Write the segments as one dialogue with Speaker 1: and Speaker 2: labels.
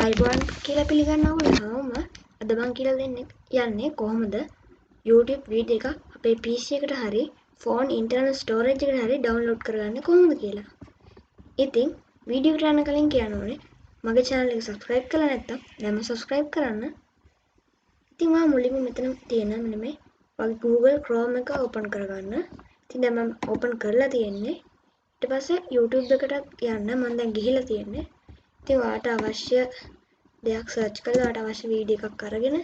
Speaker 1: ආයිබෝන් කියලා පිළිගන්නවා වුණාම අද මම කියලා යන්නේ කොහොමද YouTube වීඩියෝ එකක් අපේ PC එකට හරි phone internal storage එකට හරි download කරගන්නේ කොහොමද කියලා. ඉතින් වීඩියෝ එකට යන්න කලින් කියන්න ඕනේ මගේ channel එක subscribe කරලා නැත්නම් දැන්ම subscribe කරන්න. ඉතින් මම මුලින්ම මෙතන තියෙන මෙන්න මේ වගේ Google Chrome එක open කරගන්න. ඉතින් දැන් මම open කරලා තියෙන්නේ. ඊට පස්සේ YouTube එකට යන්න මම දැන් ගිහිලා තියෙන්නේ. ඉතින් ඔයාලට අවශ්‍ය දෙයක් සර්ච් කරලා ඔයාලට අවශ්‍ය වීඩියෝ එකක් අරගෙන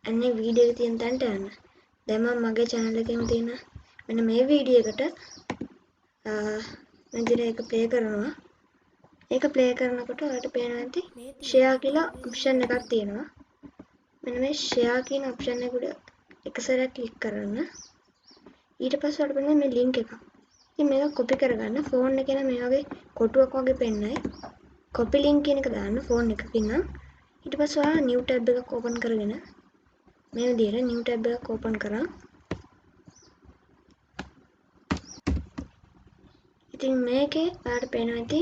Speaker 1: අන්නේ වීඩියෝ එක තියෙන තැනට යන්න. දැන් මම මගේ channel එකේම තියෙන මෙන්න මේ වීඩියෝ එකට මම ඒක ප්ලේ කරනවා. ඒක ප්ලේ කරනකොට ඔයාලට පේනවා ඇති share කියලා option එකක් තියෙනවා. මෙන්න මේ share කියන option එක උඩ එක සැරයක් ක්ලික් කරන්න. ඊට පස්සේ ඔයාලට පේනවා මේ link එක. ඉතින් මේක copy කරගන්න phone එකේ නම් මේ වගේ කොටුවක් වගේ පෙන්නයි. copy link කියන එක දාන්න phone එකකින් නම් ඊට පස්සේ ඔයා new tab එකක් open කරගෙන මේ විදිහට new tab එකක් open කරා. ඉතින් මේකේ ඔයාලට පේනවා ඇති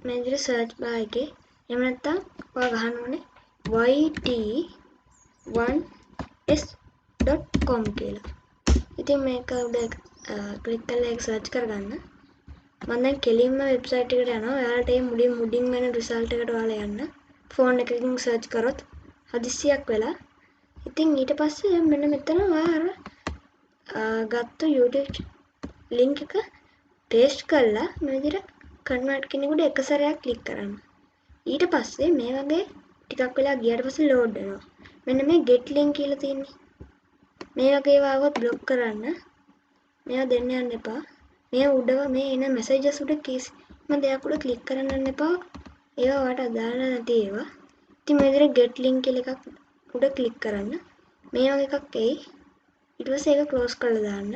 Speaker 1: මේ විදිහට search bar එකේ එහෙම නැත්නම් ඔයා ගහන්න ඕනේ yt1s.com කියලා. ඉතින් මේක උඩ ක්ලික් කරලා ඒක සර්ච් කරගන්න. මම දැන් කෙලින්ම වෙබ්සයිට් එකට යනවා. ඔයාලට මේ මුඩින් වෙන රිසල්ට් එකට ඔයාලා යන්න. ෆෝන් එකකින් සර්ච් කරොත් හදිස්සියක් වෙලා. ඉතින් ඊට පස්සේ මෙන්න මෙතන ඔයා ගත්ත YouTube link එක paste කරලා මේ විදිහට convert කෙනෙකුට එක සැරයක් ක්ලික් කරන්න. ඊට පස්සේ මේ වගේ ටිකක් වෙලා ගියාට පස්සේ load වෙනවා. මෙන්න මේ get link කියලා තියෙන්නේ. මේ වගේ ඒවාවත් block කරන්න. මේවා දෙන්න යන්න එපා. මේ උඩව මේ එන messages උඩ කිසිම දෙයක් උඩ click කරන්න යන්න එපා. ඒවා ඔයාලට අදාළ නැති ඒවා. ඉතින් මේ විදිහට get link කියලා එකක් උඩ click කරන්න. මේ වගේ එකක් එයි. ඊට පස්සේ ඒක close කරලා දාන්න.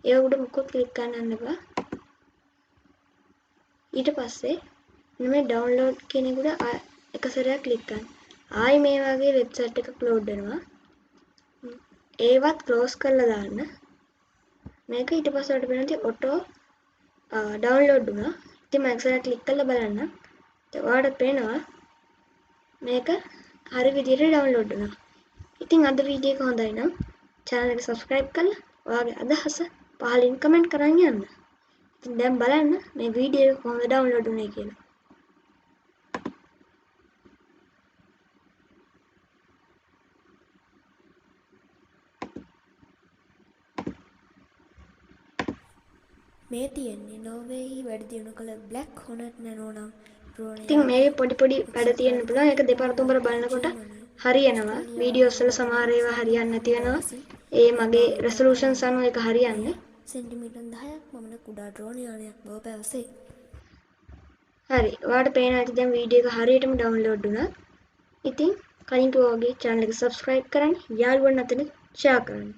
Speaker 1: ඒවා උඩ මොකොත් click කරන්න යන්න එපා. ඊට පස්සේ මේ download කියන එක උඩ එක සැරයක් click කරන්න. ආයි මේ වගේ website එකක් load වෙනවා. ඒවත් close කරලා දාන්න. මේක ඊට පස්සේ ඔයාලට වෙනවා auto download වුණා. ඉතින් මම එක්සර් ක්ලික් කරලා බලන්න. ඉතින් ඔයාලට පේනවා මේක හරි විදිහට download වුණා. ඉතින් අද වීඩියෝ එක හොඳයි නම් channel එක subscribe කරලා ඔයාගේ අදහස පහලින් comment කරන් යන්න. ඉතින් දැන් බලන්න මේ වීඩියෝ එක කොහොමද download වුනේ කියලා.
Speaker 2: මේ තියෙන්නේ නෝර්වේහි වැඩ දියුණු කළ බ්ලැක් හොනට් නැනෝනම් ඩ්‍රෝන්
Speaker 1: ඉතින් මේකේ පොඩි වැඩ තියෙන්න පුළුවන්. ඒක දෙපාර තුන්පාර බලනකොට හරියනවා. වීඩියෝස් වල සමහර ඒවා හරියන්නේ නැති වෙනවා. ඒ මගේ රෙසලූෂන්ස් අනුව ඒක හරියන්නේ.
Speaker 2: සෙන්ටිමීටර් 10ක් පමණ කුඩා ඩ්‍රෝන් යානයක් බව පැවසේ.
Speaker 1: හරි. ඔයාලට පේනවා ඇති දැන් වීඩියෝ එක හරියටම download වුණා. ඉතින් කලින් කිව්වා වගේ channel එක subscribe කරන්න, යාළුවන් අතර share කරන්න.